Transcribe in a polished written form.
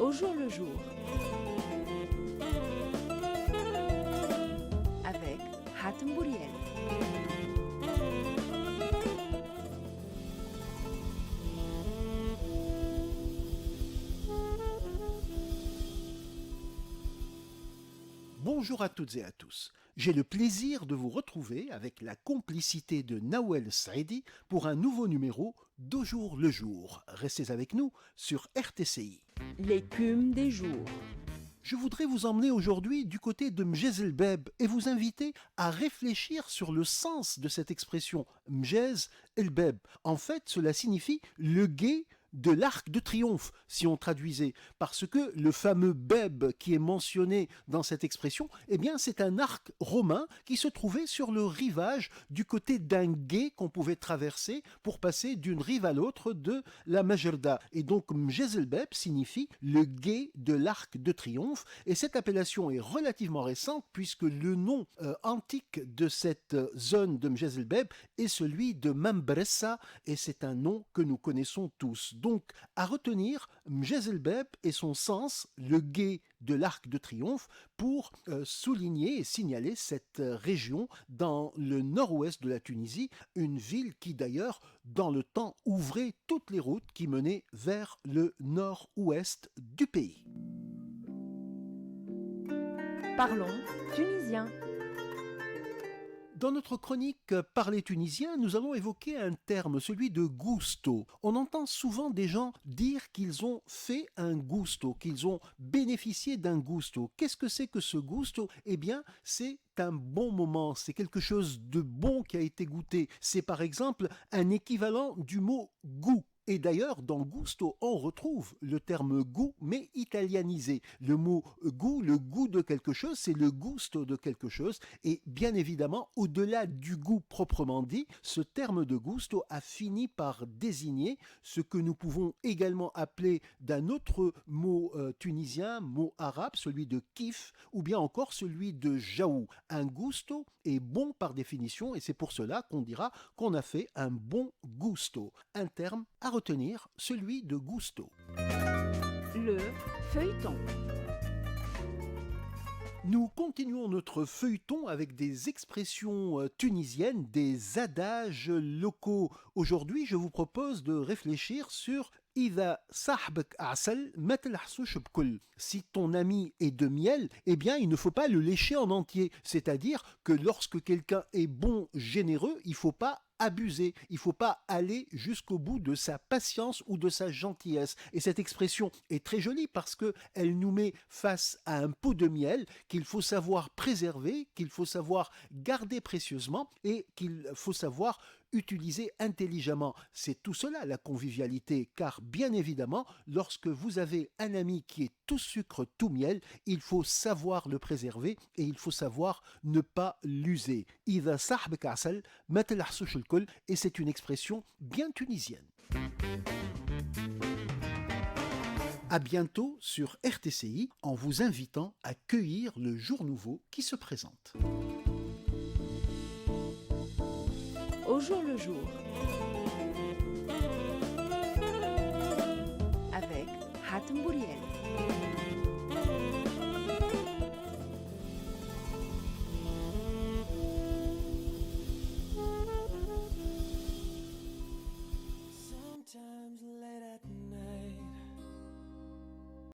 Au jour le jour. Avec Hatem Bouriel. Bonjour à toutes et à tous. J'ai le plaisir de vous retrouver avec la complicité de Nawel Saidi pour un nouveau numéro d'Au jour le jour. Restez avec nous sur RTCI. L'écume des jours. Je voudrais vous emmener aujourd'hui du côté de Mjez El Beb et vous inviter à réfléchir sur le sens de cette expression Mjez El Beb. En fait, cela signifie le guet de l'arc de triomphe, si on traduisait, parce que le fameux Beb qui est mentionné dans cette expression, eh bien c'est un arc romain qui se trouvait sur le rivage du côté d'un gué qu'on pouvait traverser pour passer d'une rive à l'autre de la Majerda. Et donc Mjez El Beb signifie le gué de l'arc de triomphe, et cette appellation est relativement récente puisque le nom antique de cette zone de Mjez El Beb est celui de Mambressa, et c'est un nom que nous connaissons tous. Donc, à retenir, Mjez El Beb et son sens, le gué de l'arc de triomphe, pour souligner et signaler cette région dans le nord-ouest de la Tunisie, une ville qui d'ailleurs, dans le temps, ouvrait toutes les routes qui menaient vers le nord-ouest du pays. Parlons tunisien. Dans notre chronique Parler tunisien, nous allons évoquer un terme, celui de gusto. On entend souvent des gens dire qu'ils ont fait un gusto, qu'ils ont bénéficié d'un gusto. Qu'est-ce que c'est que ce gusto ? Eh bien, c'est un bon moment, c'est quelque chose de bon qui a été goûté. C'est par exemple un équivalent du mot goût. Et d'ailleurs, dans gusto, on retrouve le terme goût, mais italianisé. Le mot goût, le goût de quelque chose, c'est le gusto de quelque chose. Et bien évidemment, au-delà du goût proprement dit, ce terme de gusto a fini par désigner ce que nous pouvons également appeler d'un autre mot tunisien, mot arabe, celui de kif, ou bien encore celui de jaou. Un gusto est bon par définition, et c'est pour cela qu'on dira qu'on a fait un bon gusto. Un terme à retenir, celui de gusto. Le feuilleton. Nous continuons notre feuilleton avec des expressions tunisiennes, des adages locaux. Aujourd'hui, je vous propose de réfléchir sur إذا صاحبك عسل ما تلحسوش بكل. Si ton ami est de miel, eh bien il ne faut pas le lécher en entier. C'est-à-dire que lorsque quelqu'un est bon, généreux, il ne faut pas abuser, il ne faut pas aller jusqu'au bout de sa patience ou de sa gentillesse. Et cette expression est très jolie parce qu'elle nous met face à un pot de miel qu'il faut savoir préserver, qu'il faut savoir garder précieusement et qu'il faut savoir utiliser intelligemment. C'est tout cela la convivialité, car bien évidemment, lorsque vous avez un ami qui est tout sucre, tout miel, il faut savoir le préserver et il faut savoir ne pas l'user. إذا صاحبك عسل ما تلحسوش الكل, et c'est une expression bien tunisienne. À bientôt sur RTCI en vous invitant à cueillir le jour nouveau qui se présente. Au jour le jour. Avec Hatem Bouriel.